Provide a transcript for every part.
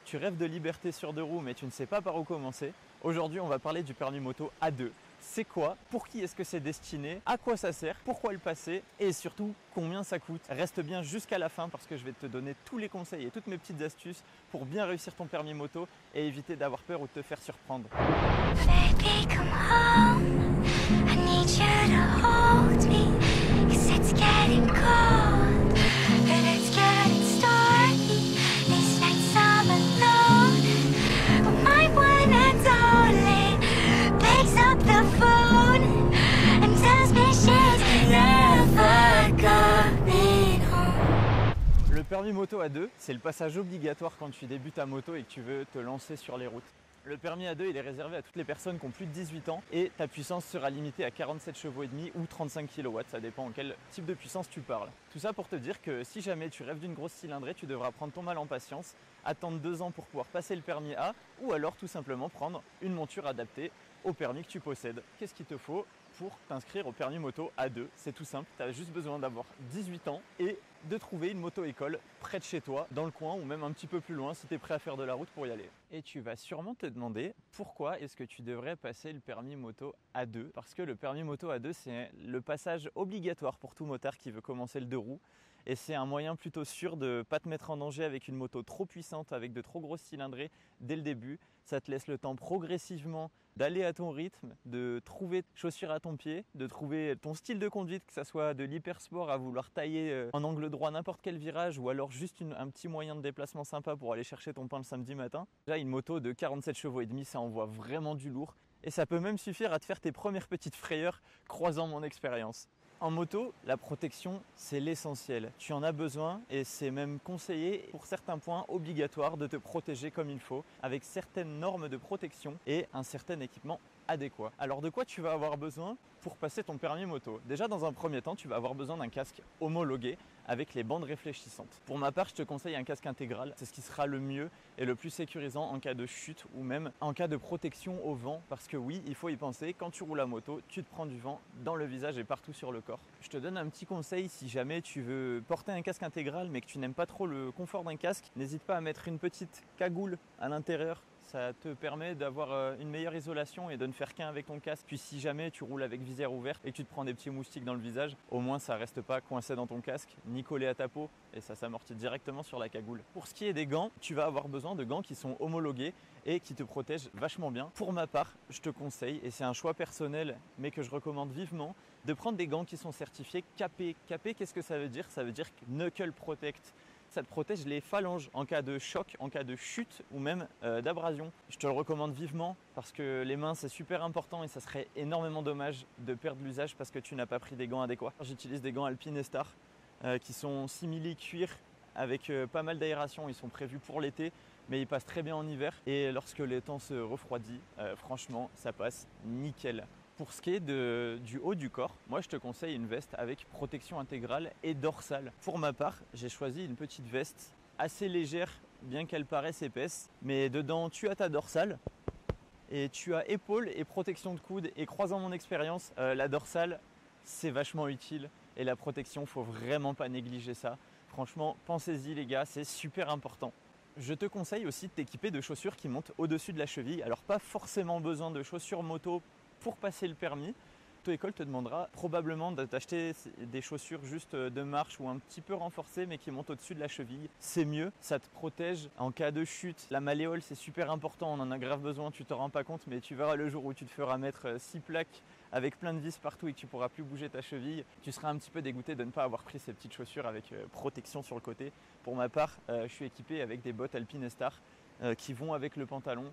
Tu rêves de liberté sur deux roues mais tu ne sais pas par où commencer. Aujourd'hui on va parler du permis moto A2. C'est quoi? Pour qui est-ce que c'est destiné? À quoi ça sert? Pourquoi le passer? Et surtout combien ça coûte? Reste bien jusqu'à la fin parce que je vais te donner tous les conseils et toutes mes petites astuces pour bien réussir ton permis moto et éviter d'avoir peur ou de te faire surprendre. Baby, come home. I need you to hold me, 'cause it's getting cold, and it's getting stormy. These nights I'm alone, but my one and only picks up the phone and tells me she's never coming home. Le permis moto A2, c'est le passage obligatoire quand tu débutes à moto et que tu veux te lancer sur les routes. Le permis A2, il est réservé à toutes les personnes qui ont plus de 18 ans et ta puissance sera limitée à 47 chevaux et demi ou 35 kW, ça dépend en quel type de puissance tu parles. Tout ça pour te dire que si jamais tu rêves d'une grosse cylindrée, tu devras prendre ton mal en patience, attendre 2 ans pour pouvoir passer le permis A ou alors tout simplement prendre une monture adaptée au permis que tu possèdes. Qu'est-ce qu'il te faut pour t'inscrire au permis moto A2? C'est tout simple, tu as juste besoin d'avoir 18 ans et de trouver une moto-école près de chez toi, dans le coin ou même un petit peu plus loin si tu es prêt à faire de la route pour y aller. Et tu vas sûrement te demander pourquoi est-ce que tu devrais passer le permis moto A2? Parce que le permis moto A2, c'est le passage obligatoire pour tout motard qui veut commencer le deux roues. Et c'est un moyen plutôt sûr de ne pas te mettre en danger avec une moto trop puissante, avec de trop grosses cylindrées dès le début. Ça te laisse le temps progressivement d'aller à ton rythme, de trouver chaussures à ton pied, de trouver ton style de conduite, que ce soit de l'hypersport à vouloir tailler en angle droit n'importe quel virage ou alors juste un petit moyen de déplacement sympa pour aller chercher ton pain le samedi matin. Déjà une moto de 47 chevaux et demi, ça envoie vraiment du lourd et ça peut même suffire à te faire tes premières petites frayeurs croisant mon expérience. En moto, la protection, c'est l'essentiel. Tu en as besoin et c'est même conseillé, pour certains points, obligatoire de te protéger comme il faut, avec certaines normes de protection et un certain équipement adéquat. Alors de quoi tu vas avoir besoin pour passer ton permis moto? Déjà dans un premier temps, tu vas avoir besoin d'un casque homologué avec les bandes réfléchissantes. Pour ma part, je te conseille un casque intégral, c'est ce qui sera le mieux et le plus sécurisant en cas de chute ou même en cas de protection au vent, parce que oui, il faut y penser, quand tu roules à moto, tu te prends du vent dans le visage et partout sur le corps. Je te donne un petit conseil, si jamais tu veux porter un casque intégral mais que tu n'aimes pas trop le confort d'un casque, n'hésite pas à mettre une petite cagoule à l'intérieur. Ça te permet d'avoir une meilleure isolation et de ne faire qu'un avec ton casque. Puis si jamais tu roules avec visière ouverte et que tu te prends des petits moustiques dans le visage, au moins ça reste pas coincé dans ton casque, ni collé à ta peau, et ça s'amortit directement sur la cagoule. Pour ce qui est des gants, tu vas avoir besoin de gants qui sont homologués et qui te protègent vachement bien. Pour ma part, je te conseille, et c'est un choix personnel mais que je recommande vivement, de prendre des gants qui sont certifiés KP. KP, qu'est-ce que ça veut dire? Ça veut dire Knuckle Protect. Ça te protège les phalanges en cas de choc, en cas de chute ou même d'abrasion. Je te le recommande vivement parce que les mains c'est super important et ça serait énormément dommage de perdre l'usage parce que tu n'as pas pris des gants adéquats. J'utilise des gants Alpinestar qui sont simili cuir avec pas mal d'aération. Ils sont prévus pour l'été mais ils passent très bien en hiver et lorsque le temps se refroidit, franchement ça passe nickel. Pour ce qui est du haut du corps, moi je te conseille une veste avec protection intégrale et dorsale. Pour ma part, j'ai choisi une petite veste assez légère, bien qu'elle paraisse épaisse, mais dedans tu as ta dorsale et tu as épaule et protection de coude. Et croisant mon expérience, la dorsale c'est vachement utile et la protection, faut vraiment pas négliger ça. Franchement, pensez-y les gars, c'est super important. Je te conseille aussi de t'équiper de chaussures qui montent au-dessus de la cheville. Alors pas forcément besoin de chaussures moto pour passer le permis. L'auto-école te demandera probablement de t'acheter des chaussures juste de marche ou un petit peu renforcées mais qui montent au-dessus de la cheville. C'est mieux, ça te protège en cas de chute. La malléole c'est super important, on en a grave besoin, tu t'en rends pas compte mais tu verras le jour où tu te feras mettre 6 plaques avec plein de vis partout et que tu pourras plus bouger ta cheville, tu seras un petit peu dégoûté de ne pas avoir pris ces petites chaussures avec protection sur le côté. Pour ma part, je suis équipé avec des bottes Alpinestar qui vont avec le pantalon.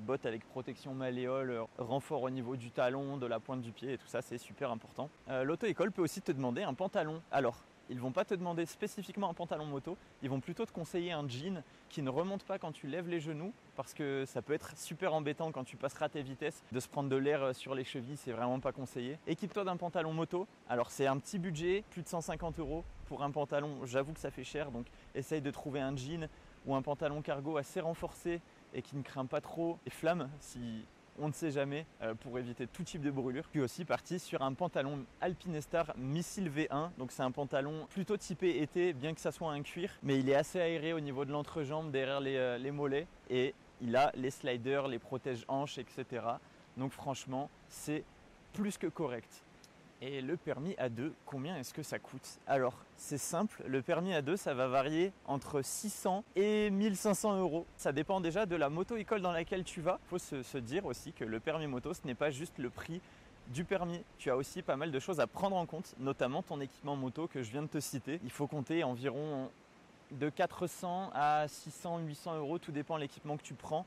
Bottes avec protection malléole, renfort au niveau du talon, de la pointe du pied et tout ça, c'est super important. L'auto-école peut aussi te demander un pantalon. Alors, ils ne vont pas te demander spécifiquement un pantalon moto, ils vont plutôt te conseiller un jean qui ne remonte pas quand tu lèves les genoux parce que ça peut être super embêtant quand tu passeras tes vitesses de se prendre de l'air sur les chevilles, c'est vraiment pas conseillé. Équipe-toi d'un pantalon moto. Alors c'est un petit budget, plus de 150 € pour un pantalon, j'avoue que ça fait cher, donc essaye de trouver un jean ou un pantalon cargo assez renforcé et qui ne craint pas trop les flammes si on ne sait jamais, pour éviter tout type de brûlure. Je suis aussi parti sur un pantalon Alpinestar Missile V1, donc c'est un pantalon plutôt typé été, bien que ça soit un cuir, mais il est assez aéré au niveau de l'entrejambe, derrière les mollets, et il a les sliders, les protège-hanches, etc. Donc franchement, c'est plus que correct. Et le permis A2, combien est-ce que ça coûte? Alors, c'est simple, le permis A2, ça va varier entre 600 et 1500 euros. Ça dépend déjà de la moto-école dans laquelle tu vas. Il faut se dire aussi que le permis moto, ce n'est pas juste le prix du permis. Tu as aussi pas mal de choses à prendre en compte, notamment ton équipement moto que je viens de te citer. Il faut compter environ de 400 à 600, 800 euros, tout dépend de l'équipement que tu prends.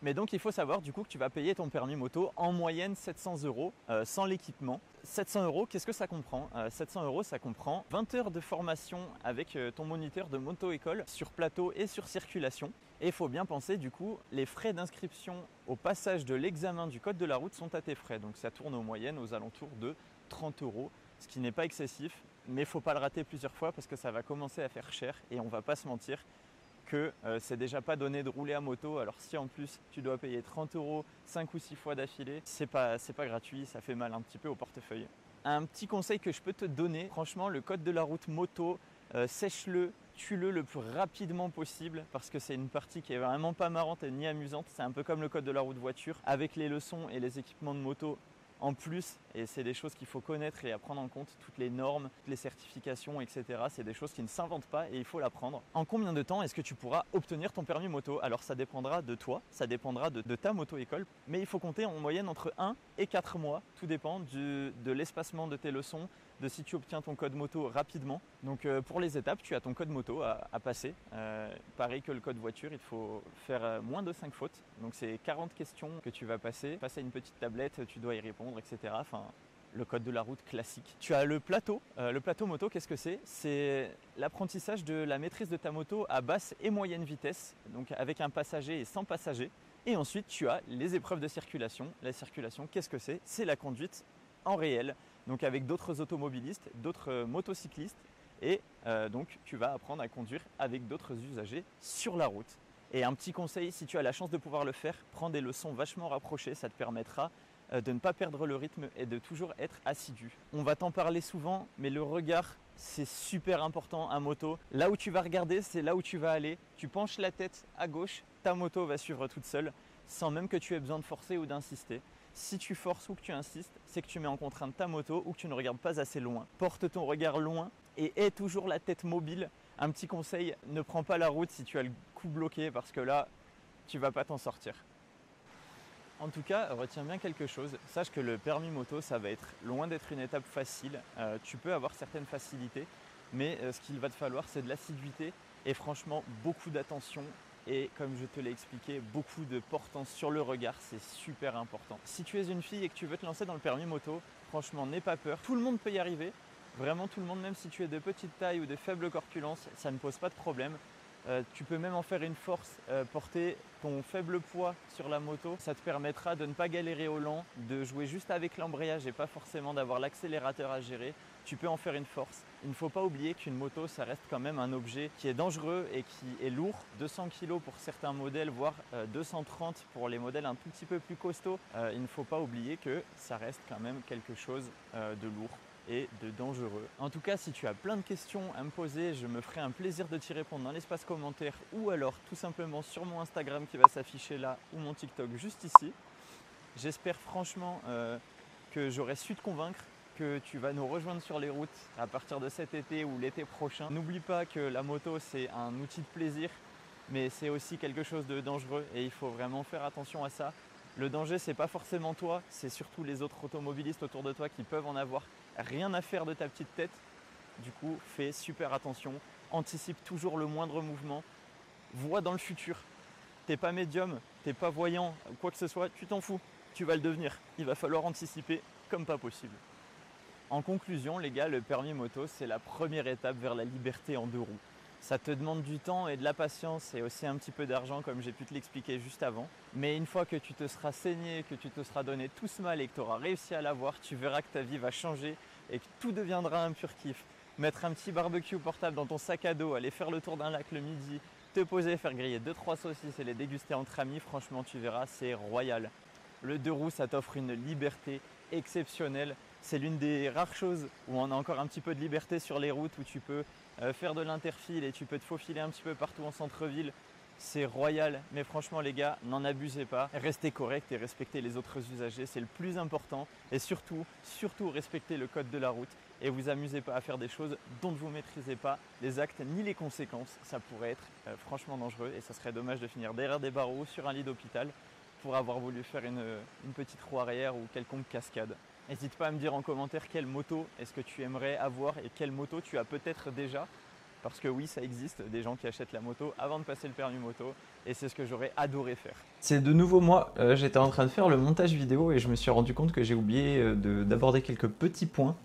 Mais donc il faut savoir du coup que tu vas payer ton permis moto en moyenne 700 euros sans l'équipement. 700 euros, qu'est-ce que ça comprend? 700 euros, ça comprend 20 heures de formation avec ton moniteur de moto-école sur plateau et sur circulation. Et il faut bien penser du coup, les frais d'inscription au passage de l'examen du code de la route sont à tes frais. Donc ça tourne en moyenne aux alentours de 30 euros, ce qui n'est pas excessif. Mais il ne faut pas le rater plusieurs fois parce que ça va commencer à faire cher et on ne va pas se mentir que c'est déjà pas donné de rouler à moto. Alors si en plus tu dois payer 30 euros 5 ou 6 fois d'affilée, c'est pas gratuit, ça fait mal un petit peu au portefeuille. Un petit conseil que je peux te donner, franchement le code de la route moto, sèche-le, tue-le le plus rapidement possible parce que c'est une partie qui est vraiment pas marrante et ni amusante. C'est un peu comme le code de la route voiture avec les leçons et les équipements de moto en plus, et c'est des choses qu'il faut connaître et à prendre en compte, toutes les normes, toutes les certifications, etc. C'est des choses qui ne s'inventent pas et il faut l'apprendre. En combien de temps est-ce que tu pourras obtenir ton permis moto? Alors ça dépendra de toi, ça dépendra de ta moto-école, mais il faut compter en moyenne entre 1 et 4 mois, tout dépend de l'espacement de tes leçons, de si tu obtiens ton code moto rapidement. Donc pour les étapes, tu as ton code moto à passer. Pareil que le code voiture, il faut faire moins de 5 fautes. Donc c'est 40 questions que tu vas passer. Face à une petite tablette, tu dois y répondre, etc. Enfin, le code de la route classique. Tu as le plateau. Le plateau moto, qu'est-ce que c'est? C'est l'apprentissage de la maîtrise de ta moto à basse et moyenne vitesse, donc avec un passager et sans passager. Et ensuite, tu as les épreuves de circulation. La circulation, qu'est-ce que c'est? C'est la conduite en réel, donc avec d'autres automobilistes, d'autres motocyclistes. Et donc, tu vas apprendre à conduire avec d'autres usagers sur la route. Et un petit conseil, si tu as la chance de pouvoir le faire, prends des leçons vachement rapprochées, ça te permettra de ne pas perdre le rythme et de toujours être assidu. On va t'en parler souvent, mais le regard, c'est super important à moto. Là où tu vas regarder, c'est là où tu vas aller. Tu penches la tête à gauche, ta moto va suivre toute seule, sans même que tu aies besoin de forcer ou d'insister. Si tu forces ou que tu insistes, c'est que tu mets en contrainte ta moto ou que tu ne regardes pas assez loin. Porte ton regard loin et aie toujours la tête mobile. Un petit conseil, ne prends pas la route si tu as le cou bloqué parce que là, tu ne vas pas t'en sortir. En tout cas, retiens bien quelque chose. Sache que le permis moto, ça va être loin d'être une étape facile. Tu peux avoir certaines facilités, mais ce qu'il va te falloir, c'est de l'assiduité et franchement beaucoup d'attention. Et comme je te l'ai expliqué, beaucoup de portance sur le regard, c'est super important. Si tu es une fille et que tu veux te lancer dans le permis moto, franchement, n'aie pas peur. Tout le monde peut y arriver. Vraiment tout le monde, même si tu es de petite taille ou de faible corpulence, ça ne pose pas de problème. Tu peux même en faire une force, porter ton faible poids sur la moto. Ça te permettra de ne pas galérer au lent, de jouer juste avec l'embrayage et pas forcément d'avoir l'accélérateur à gérer. Tu peux en faire une force. Il ne faut pas oublier qu'une moto, ça reste quand même un objet qui est dangereux et qui est lourd. 200 kg pour certains modèles, voire 230 pour les modèles un tout petit peu plus costauds. Il ne faut pas oublier que ça reste quand même quelque chose de lourd et de dangereux. En tout cas, si tu as plein de questions à me poser, je me ferai un plaisir de t'y répondre dans l'espace commentaire ou alors tout simplement sur mon Instagram qui va s'afficher là ou mon TikTok juste ici. J'espère franchement que j'aurai su te convaincre, que tu vas nous rejoindre sur les routes à partir de cet été ou l'été prochain. N'oublie pas que la moto, c'est un outil de plaisir, mais c'est aussi quelque chose de dangereux et il faut vraiment faire attention à ça. Le danger, c'est pas forcément toi, c'est surtout les autres automobilistes autour de toi qui peuvent en avoir rien à faire de ta petite tête. Du coup, fais super attention, anticipe toujours le moindre mouvement, vois dans le futur. T'es pas médium, t'es pas voyant, quoi que ce soit, tu t'en fous, tu vas le devenir. Il va falloir anticiper comme pas possible. En conclusion, les gars, le permis moto, c'est la première étape vers la liberté en deux roues. Ça te demande du temps et de la patience et aussi un petit peu d'argent comme j'ai pu te l'expliquer juste avant. Mais une fois que tu te seras saigné, que tu te seras donné tout ce mal et que tu auras réussi à l'avoir, tu verras que ta vie va changer et que tout deviendra un pur kiff. Mettre un petit barbecue portable dans ton sac à dos, aller faire le tour d'un lac le midi, te poser, faire griller 2-3 saucisses et les déguster entre amis, franchement tu verras, c'est royal. Le 2 roues, ça t'offre une liberté exceptionnelle. C'est l'une des rares choses où on a encore un petit peu de liberté sur les routes, où tu peux faire de l'interfile et tu peux te faufiler un petit peu partout en centre-ville. C'est royal, mais franchement les gars, n'en abusez pas. Restez correct et respectez les autres usagers, c'est le plus important. Et surtout, respectez le code de la route et vous amusez pas à faire des choses dont vous ne maîtrisez pas les actes ni les conséquences. Ça pourrait être franchement dangereux et ça serait dommage de finir derrière des barreaux ou sur un lit d'hôpital pour avoir voulu faire une petite roue arrière ou quelconque cascade. N'hésite pas à me dire en commentaire quelle moto est-ce que tu aimerais avoir et quelle moto tu as peut-être déjà. Parce que oui, ça existe, des gens qui achètent la moto avant de passer le permis moto et c'est ce que j'aurais adoré faire. C'est de nouveau moi, j'étais en train de faire le montage vidéo et je me suis rendu compte que j'ai oublié d'aborder quelques petits points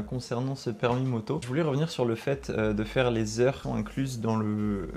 concernant ce permis moto. Je voulais revenir sur le fait de faire les heures incluses dans le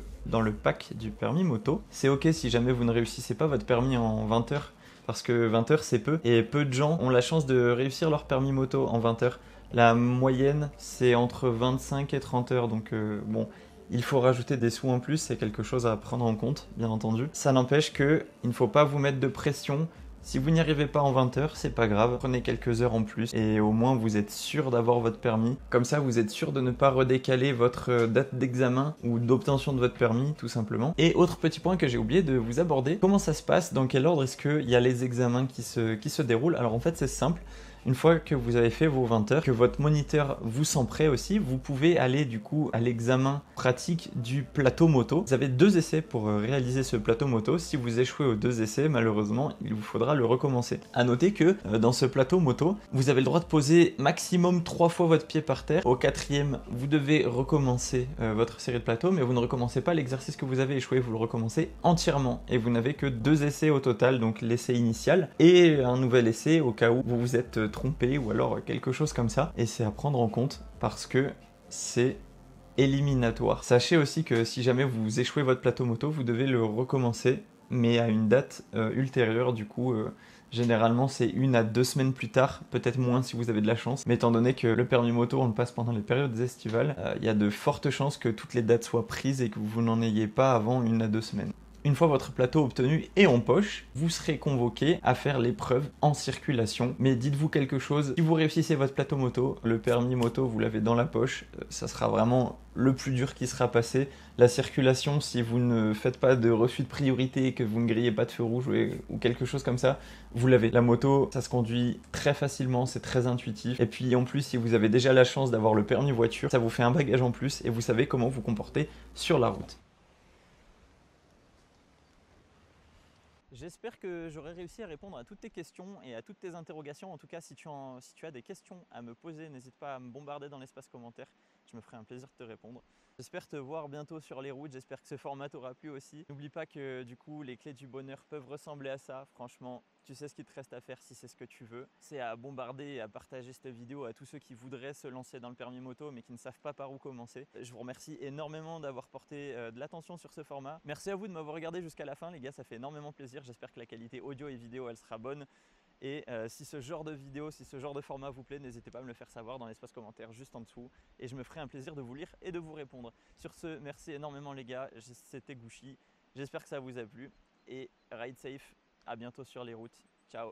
pack du permis moto. C'est ok si jamais vous ne réussissez pas votre permis en 20 heures, parce que 20 heures c'est peu et peu de gens ont la chance de réussir leur permis moto en 20 heures. La moyenne, c'est entre 25 et 30 heures, donc bon, il faut rajouter des sous en plus, c'est quelque chose à prendre en compte, bien entendu. Ça n'empêche qu'il ne faut pas vous mettre de pression. Si vous n'y arrivez pas en 20 heures, c'est pas grave, prenez quelques heures en plus et au moins vous êtes sûr d'avoir votre permis. Comme ça, vous êtes sûr de ne pas redécaler votre date d'examen ou d'obtention de votre permis, tout simplement. Et autre petit point que j'ai oublié de vous aborder, comment ça se passe, dans quel ordre est-ce qu'il y a les examens qui se déroulent? Alors en fait, c'est simple. Une fois que vous avez fait vos 20 heures, que votre moniteur vous sent prêt aussi, vous pouvez aller du coup à l'examen pratique du plateau moto. Vous avez 2 essais pour réaliser ce plateau moto. Si vous échouez aux 2 essais, malheureusement, il vous faudra le recommencer. A noter que dans ce plateau moto, vous avez le droit de poser maximum 3 fois votre pied par terre. Au 4e, vous devez recommencer votre série de plateaux, mais vous ne recommencez pas l'exercice que vous avez échoué, vous le recommencez entièrement. Et vous n'avez que 2 essais au total, donc l'essai initial et un nouvel essai au cas où vous vous êtes trompé ou alors quelque chose comme ça, et c'est à prendre en compte parce que c'est éliminatoire. Sachez aussi que si jamais vous échouez votre plateau moto, vous devez le recommencer, mais à une date ultérieure. Du coup généralement c'est 1 à 2 semaines plus tard, peut-être moins si vous avez de la chance, mais étant donné que le permis moto on le passe pendant les périodes estivales, il y a de fortes chances que toutes les dates soient prises et que vous n'en ayez pas avant 1 à 2 semaines. Une fois votre plateau obtenu et en poche, vous serez convoqué à faire l'épreuve en circulation. Mais dites-vous quelque chose, si vous réussissez votre plateau moto, le permis moto vous l'avez dans la poche, ça sera vraiment le plus dur qui sera passé. La circulation, si vous ne faites pas de refus de priorité et que vous ne grillez pas de feu rouge ou quelque chose comme ça, vous l'avez. La moto, ça se conduit très facilement, c'est très intuitif. Et puis en plus, si vous avez déjà la chance d'avoir le permis voiture, ça vous fait un bagage en plus et vous savez comment vous comporter sur la route. J'espère que j'aurai réussi à répondre à toutes tes questions et à toutes tes interrogations. En tout cas, si tu as des questions à me poser, n'hésite pas à me bombarder dans l'espace commentaire. Je me ferai un plaisir de te répondre. J'espère te voir bientôt sur les routes. J'espère que ce format t'aura plu aussi. N'oublie pas que du coup, les clés du bonheur peuvent ressembler à ça. Franchement, tu sais ce qu'il te reste à faire si c'est ce que tu veux. C'est à bombarder et à partager cette vidéo à tous ceux qui voudraient se lancer dans le permis moto mais qui ne savent pas par où commencer. Je vous remercie énormément d'avoir porté de l'attention sur ce format. Merci à vous de m'avoir regardé jusqu'à la fin les gars, ça fait énormément plaisir. J'espère que la qualité audio et vidéo elle sera bonne. Et si ce genre de vidéo, si ce genre de format vous plaît, n'hésitez pas à me le faire savoir dans l'espace commentaire juste en dessous. Et je me ferai un plaisir de vous lire et de vous répondre. Sur ce, merci énormément les gars, c'était Gouchy. J'espère que ça vous a plu. Et ride safe, à bientôt sur les routes. Ciao.